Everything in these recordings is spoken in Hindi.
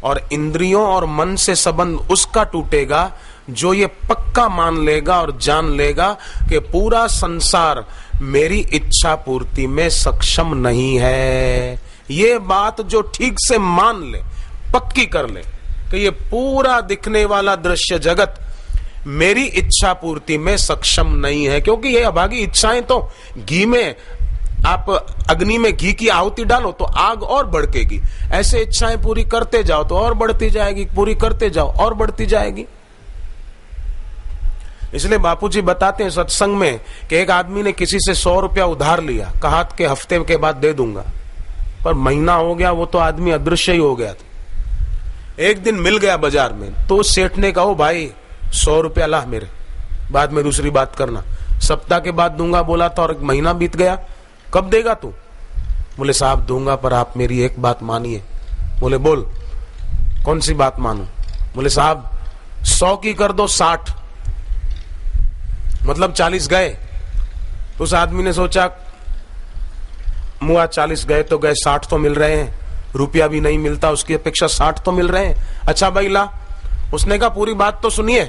और इंद्रियों और मन से संबंध उसका टूटेगा जो ये पक्का मान लेगा और जान लेगा कि पूरा संसार मेरी इच्छा पूर्ति में सक्षम नहीं है। ये बात जो ठीक से मान ले, पक्की कर ले कि ये पूरा दिखने वाला दृश्य जगत मेरी इच्छा पूर्ति में सक्षम नहीं है, क्योंकि ये अभागी इच्छाएं तो घी में, आप अग्नि में घी की आहुति डालो तो आग और भड़केगी, ऐसे इच्छाएं पूरी करते जाओ तो और बढ़ती जाएगी, पूरी करते जाओ और बढ़ती जाएगी। इसलिए बापूजी बताते हैं सत्संग में कि एक आदमी ने किसी से 100 रुपया उधार लिया, कहा कि हफ्ते के बाद दे दूंगा, पर महीना हो गया, वो तो आदमी अदृश्य ही हो गया था। एक दिन मिल गया बाजार में, तो सेठ ने कहा, भाई 100 रुपया ला मेरे, बाद में दूसरी बात करना। सप्ताह के बाद दूंगा बोला था और एक महीना बीत गया, कब देगा तू? बोले साहब दूंगा, पर आप मेरी एक बात मानिए। बोले बोल, कौन सी बात मानूं? बोले साहब 100 की कर दो 60, मतलब 40 गए। तो उस आदमी ने सोचा, मुआ 40 गए तो गए, 60 तो मिल रहे हैं, रुपया भी नहीं मिलता, उसकी अपेक्षा 60 तो मिल रहे हैं। अच्छा भाई ला। उसने कहा पूरी बात तो सुनिए,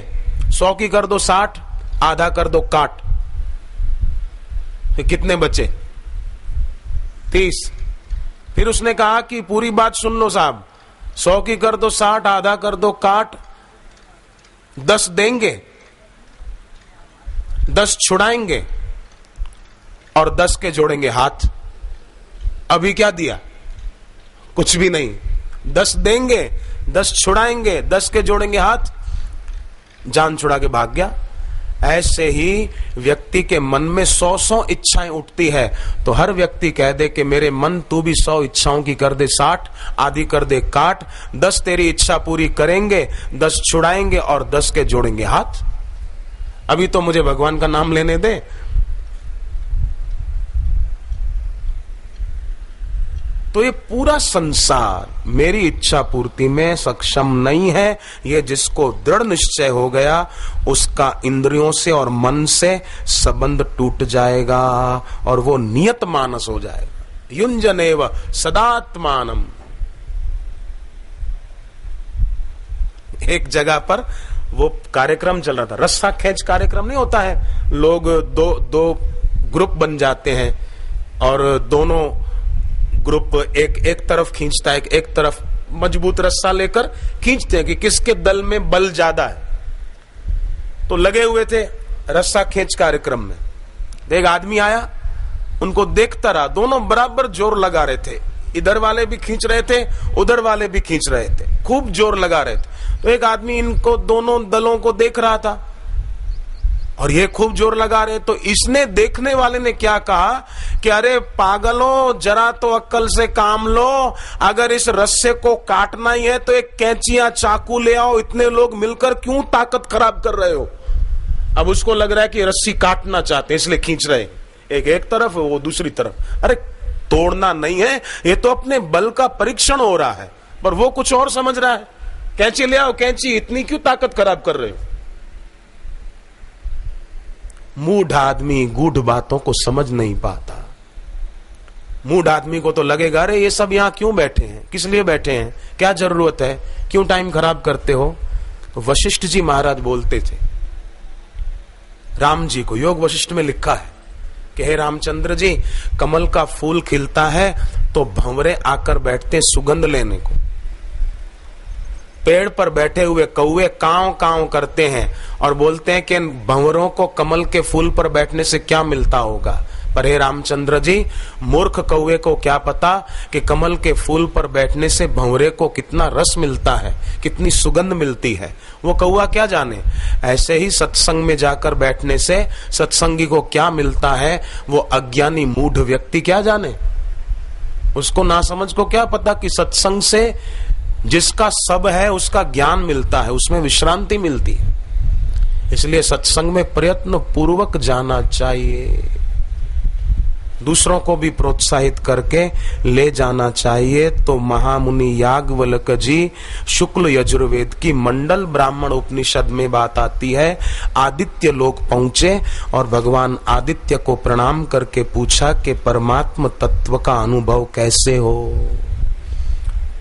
100 की कर दो 60, आधा कर दो काट, तो कितने बचे? 30। फिर उसने कहा कि पूरी बात सुन लो साहब, 100 की कर दो 60, आधा कर दो काट, 10 देंगे, 10 छुड़ाएंगे और 10 के जोड़ेंगे हाथ। अभी क्या दिया? कुछ भी नहीं। 10 देंगे, 10 छुड़ाएंगे, 10 के जोड़ेंगे हाथ, जान छुड़ा के भाग गया। ऐसे ही व्यक्ति के मन में 100 इच्छाएं उठती है, तो हर व्यक्ति कह दे कि मेरे मन तू भी 100 इच्छाओं की कर दे 60, आधी कर दे काट, 10 तेरी इच्छा पूरी करेंगे, 10 छुड़ाएंगे और 10 के जोड़ेंगे हाथ। अभी तो मुझे भगवान का नाम लेने दे। तो ये पूरा संसार मेरी इच्छा पूर्ति में सक्षम नहीं है, ये जिसको दृढ़ निश्चय हो गया उसका इंद्रियों से और मन से संबंध टूट जाएगा और वो नियत मानस हो जाएगा। युंजनेव सदात्मानम। एक जगह पर वो कार्यक्रम चल रहा था, रस्सा खेच कार्यक्रम नहीं होता है, लोग दो ग्रुप बन जाते हैं और दोनों ग्रुप एक तरफ खींचता है, एक तरफ मजबूत रस्सा लेकर खींचते हैं कि किसके दल में बल ज्यादा है। तो लगे हुए थे रस्सा खेच कार्यक्रम में, एक आदमी आया, उनको देखता रहा, दोनों बराबर जोर लगा रहे थे, इधर वाले भी खींच रहे थे, उधर वाले भी खींच रहे थे, खूब जोर लगा रहे थे। तो एक आदमी इनको दोनों दलों को देख रहा था और ये खूब जोर लगा रहे, तो इसने, देखने वाले ने क्या कहा कि अरे पागलों, जरा तो अक्ल से काम लो, अगर इस रस्से को काटना ही है तो एक कैंची या चाकू ले आओ, इतने लोग मिलकर क्यों ताकत खराब कर रहे हो। अब उसको लग रहा है कि रस्सी काटना चाहते हैं इसलिए खींच रहे, एक तरफ वो दूसरी तरफ। अरे तोड़ना नहीं है, ये तो अपने बल का परीक्षण हो रहा है, पर वो कुछ और समझ रहा है। कैंची ले आओ कैंची, इतनी क्यों ताकत खराब कर रहे हो। मूढ़ आदमी गूढ़ बातों को समझ नहीं पाता। मूढ़ आदमी को तो लगेगा अरे ये सब यहां क्यों बैठे हैं, किस लिए बैठे हैं, क्या जरूरत है, क्यों टाइम खराब करते हो। तो वशिष्ठ जी महाराज बोलते थे राम जी को, योग वशिष्ठ में लिखा है कि हे रामचंद्र जी, कमल का फूल खिलता है तो भंवरे आकर बैठते सुगंध लेने को, पेड़ पर बैठे हुए कौवे कांव कांव करते हैं और बोलते हैं कि भंवरों को कमल के फूल पर बैठने से क्या मिलता होगा। पर हे रामचंद्र जी, मूर्ख कौवे को क्या पता कि कमल के फूल पर बैठने से भंवरे को कितना रस मिलता है, कितनी सुगंध मिलती है, वो कौवा क्या जाने। ऐसे ही सत्संग में जाकर बैठने से सत्संगी को क्या मिलता है, वो अज्ञानी मूढ़ व्यक्ति क्या जाने। उसको ना समझ को क्या पता कि सत्संग से जिसका सब है उसका ज्ञान मिलता है, उसमें विश्रांति मिलती है। इसलिए सत्संग में प्रयत्न पूर्वक जाना चाहिए, दूसरों को भी प्रोत्साहित करके ले जाना चाहिए। तो महामुनि याज्ञवल्क्य जी शुक्ल यजुर्वेद की मंडल ब्राह्मण उपनिषद में बात आती है, आदित्य लोक पहुंचे और भगवान आदित्य को प्रणाम करके पूछा कि परमात्म तत्व का अनुभव कैसे हो।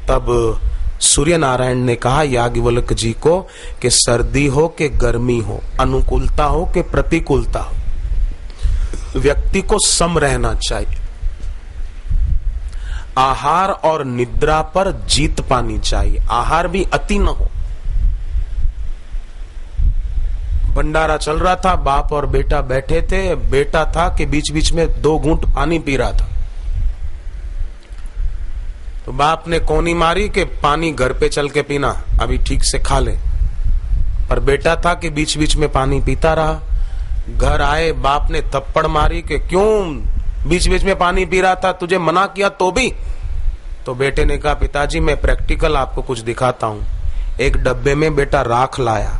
तब सूर्य नारायण ने कहा याज्ञवल्क्य जी को कि सर्दी हो कि गर्मी हो, अनुकूलता हो कि प्रतिकूलता हो, व्यक्ति को सम रहना चाहिए। आहार और निद्रा पर जीत पानी चाहिए, आहार भी अति न हो। भंडारा चल रहा था, बाप और बेटा बैठे थे, बेटा था कि बीच बीच में 2 घूंट पानी पी रहा था। तो बाप ने कोनी मारी कि पानी घर पे चल के पीना, अभी ठीक से खा ले। पर बेटा था कि बीच बीच में पानी पीता रहा। घर आए, बाप ने थप्पड़ मारी कि क्यों बीच बीच में पानी पी रहा था, तुझे मना किया तो भी। तो बेटे ने कहा पिताजी मैं प्रैक्टिकल आपको कुछ दिखाता हूं। एक डब्बे में बेटा राख लाया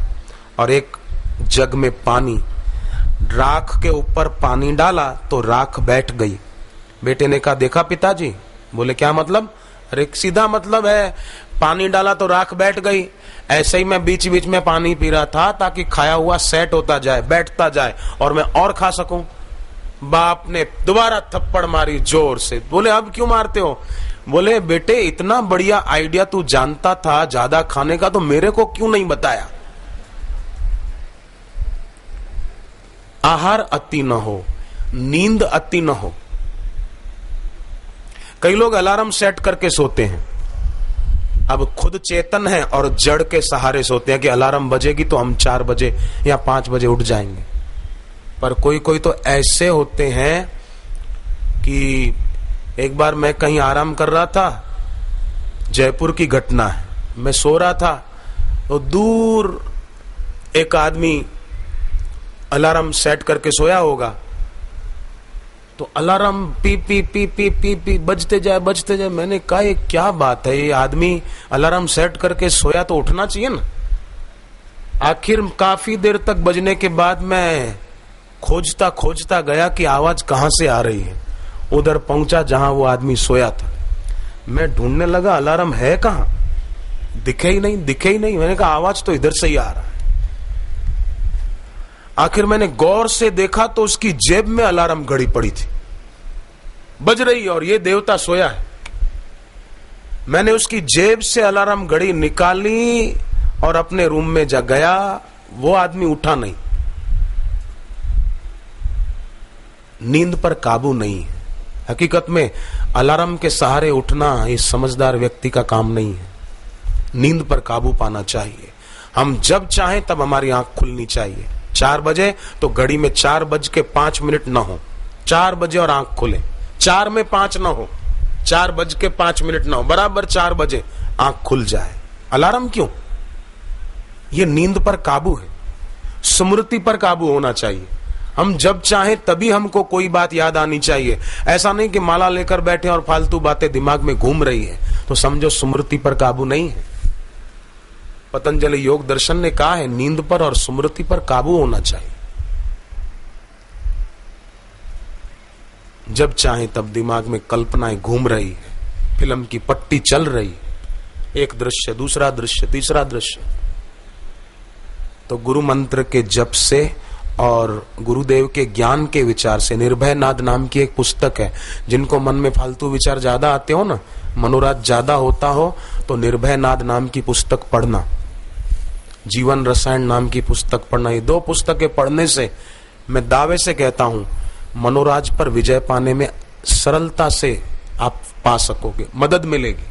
और एक जग में पानी, राख के ऊपर पानी डाला तो राख बैठ गई। बेटे ने कहा देखा पिताजी? बोले क्या मतलब? अरे सीधा मतलब है, पानी डाला तो राख बैठ गई। ऐसे ही मैं बीच बीच में पानी पी रहा था ताकि खाया हुआ सेट होता जाए, बैठता जाए और मैं और खा सकूं। बाप ने दोबारा थप्पड़ मारी जोर से। बोले अब क्यों मारते हो? बोले बेटे इतना बढ़िया आइडिया तू जानता था ज्यादा खाने का, तो मेरे को क्यों नहीं बताया? आहार अति न हो, नींद अति न हो। कई लोग अलार्म सेट करके सोते हैं, अब खुद चेतन है और जड़ के सहारे सोते हैं कि अलार्म बजेगी तो हम 4 बजे या 5 बजे उठ जाएंगे। पर कोई कोई तो ऐसे होते हैं कि एक बार मैं कहीं आराम कर रहा था, जयपुर की घटना है, मैं सो रहा था तो दूर एक आदमी अलार्म सेट करके सोया होगा, तो alarm P P P P P P बजते जाए। मैंने कहा ये क्या बात है, ये आदमी अलार्म सेट करके सोया तो उठना चाहिए ना। आखिर काफी देर तक बजने के बाद मैं खोजता खोजता गया कि आवाज कहां से आ रही है। उधर पहुंचा जहां वो आदमी सोया था। मैं ढूंढने लगा अलार्म है कहां, दिखे ही नहीं। मैंने कहा आवाज तो इधर से ही आ रहा है। आखिर मैंने गौर से देखा तो उसकी जेब में अलार्म घड़ी पड़ी थी, बज रही और ये देवता सोया है। मैंने उसकी जेब से अलार्म घड़ी निकाली और अपने रूम में जा गया, वो आदमी उठा नहीं। नींद पर काबू नहीं है। हकीकत में अलार्म के सहारे उठना इस समझदार व्यक्ति का काम नहीं है। नींद पर काबू पाना चाहिए। हम जब चाहें तब हमारी आंख खुलनी चाहिए। 4 बजे तो घड़ी में 4:05 ना हो, 4 बजे और आंख खुले। 4 में 5 ना हो, 4:05 ना हो, बराबर 4 बजे आंख खुल जाए। अलार्म क्यों? ये नींद पर काबू है, स्मृति पर काबू होना चाहिए। हम जब चाहें तभी हमको कोई बात याद आनी चाहिए। ऐसा नहीं कि माला लेकर बैठे और फालतू बातें दिमाग में घूम रही है तो समझो स्मृति पर काबू नहीं है। पतंजलि योग दर्शन ने कहा है नींद पर और स्मृति पर काबू होना चाहिए। जब चाहे तब दिमाग में कल्पनाएं घूम रही है, फिल्म की पट्टी चल रही है, एक दृश्य, दूसरा दृश्य, तीसरा दृश्य। तो गुरु मंत्र के जप से और गुरुदेव के ज्ञान के विचार से, निर्भय नाद नाम की एक पुस्तक है। जिनको मन में फालतू विचार ज्यादा आते हो ना, मनोराज ज्यादा होता हो, तो निर्भय नाद नाम की पुस्तक पढ़ना, जीवन रसायन नाम की पुस्तक पढ़ना। ये 2 पुस्तकें पढ़ने से मैं दावे से कहता हूं मनोराज पर विजय पाने में सरलता से आप पा सकोगे, मदद मिलेगी।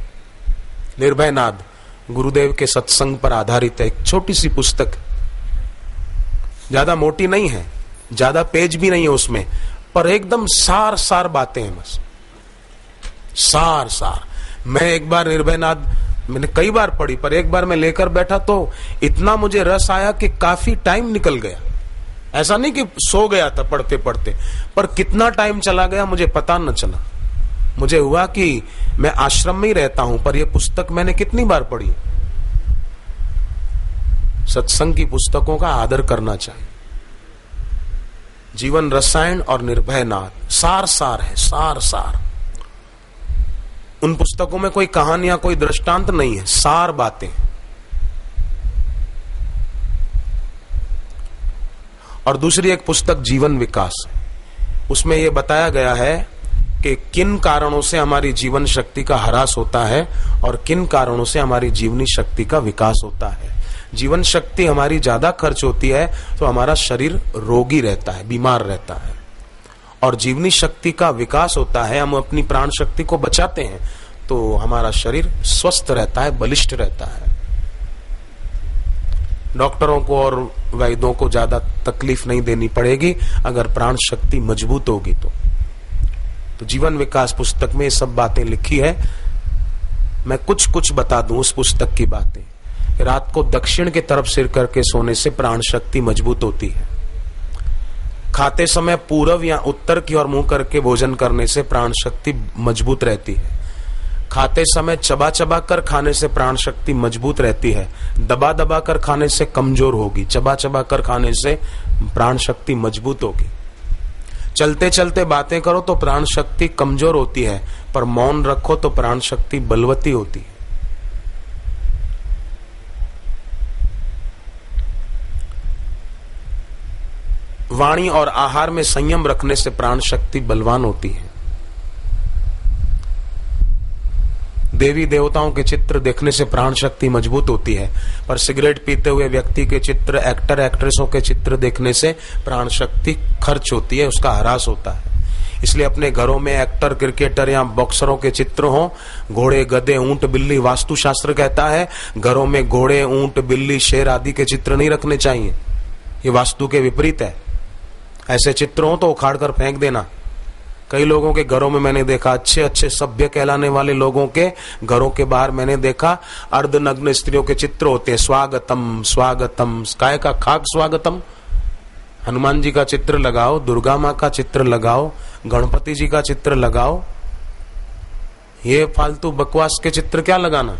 निर्भय नाद गुरुदेव के सत्संग पर आधारित है, एक छोटी सी पुस्तक, ज्यादा मोटी नहीं है, ज्यादा पेज भी नहीं है उसमें, पर एकदम सार सार बातें हैं, बस सार सार। मैं एक बार निर्भय नाद मैंने कई बार पढ़ी, पर एक बार मैं लेकर बैठा तो इतना मुझे रस आया कि काफी टाइम निकल गया। ऐसा नहीं कि सो गया था पढ़ते पढ़ते, पर कितना टाइम चला गया मुझे पता न चला। मुझे हुआ कि मैं आश्रम में ही रहता हूं, पर यह पुस्तक मैंने कितनी बार पढ़ी। सत्संग की पुस्तकों का आदर करना चाहिए। जीवन रसायन और निर्भय नाद सार सार है, सार सार। उन पुस्तकों में कोई कहानियां, कोई दृष्टांत नहीं है, सार बातें। और दूसरी एक पुस्तक जीवन विकास, उसमें यह बताया गया है कि किन कारणों से हमारी जीवन शक्ति का ह्रास होता है और किन कारणों से हमारी जीवनी शक्ति का विकास होता है। जीवन शक्ति हमारी ज्यादा खर्च होती है तो हमारा शरीर रोगी रहता है, बीमार रहता है, और जीवनी शक्ति का विकास होता है, हम अपनी प्राण शक्ति को बचाते हैं तो हमारा शरीर स्वस्थ रहता है, बलिष्ठ रहता है। डॉक्टरों को और वैद्यों को ज्यादा तकलीफ नहीं देनी पड़ेगी अगर प्राण शक्ति मजबूत होगी तो जीवन विकास पुस्तक में ये सब बातें लिखी है। मैं कुछ कुछ बता दूं उस पुस्तक की बातें। रात को दक्षिण की तरफ सिर करके सोने से प्राण शक्ति मजबूत होती है। खाते समय पूर्व या उत्तर की ओर मुंह करके भोजन करने से प्राण शक्ति मजबूत रहती है। खाते समय चबा चबा कर खाने से प्राण शक्ति मजबूत रहती है। दबा दबा कर खाने से कमजोर होगी। चबा चबा कर खाने से प्राण शक्ति मजबूत होगी। चलते चलते बातें करो तो प्राण शक्ति कमजोर होती है, पर मौन रखो तो प्राण शक्ति बलवती होती है। वाणी और आहार में संयम रखने से प्राण शक्ति बलवान होती है। देवी देवताओं के चित्र देखने से प्राण शक्ति मजबूत होती है, पर सिगरेट पीते हुए व्यक्ति के चित्र, एक्टर एक्ट्रेसों के चित्र देखने से प्राण शक्ति खर्च होती है, उसका ह्रास होता है। इसलिए अपने घरों में एक्टर, क्रिकेटर या बॉक्सरों के चित्र हों, घोड़े, गधे, ऊंट, बिल्ली। वास्तुशास्त्र कहता है घरों में घोड़े, ऊंट, बिल्ली, शेर आदि के चित्र नहीं रखने चाहिए। ये वास्तु के विपरीत है। ऐसे चित्र हो तो उखाड़ कर फेंक देना। कई लोगों के घरों में मैंने देखा, अच्छे अच्छे सभ्य कहलाने वाले लोगों के घरों के बाहर मैंने देखा अर्धनग्न स्त्रियों के चित्र होते हैं। स्वागतम स्वागतम, काय का खाक स्वागतम। हनुमान जी का चित्र लगाओ, दुर्गा माँ का चित्र लगाओ, गणपति जी का चित्र लगाओ। ये फालतू बकवास के चित्र क्या लगाना।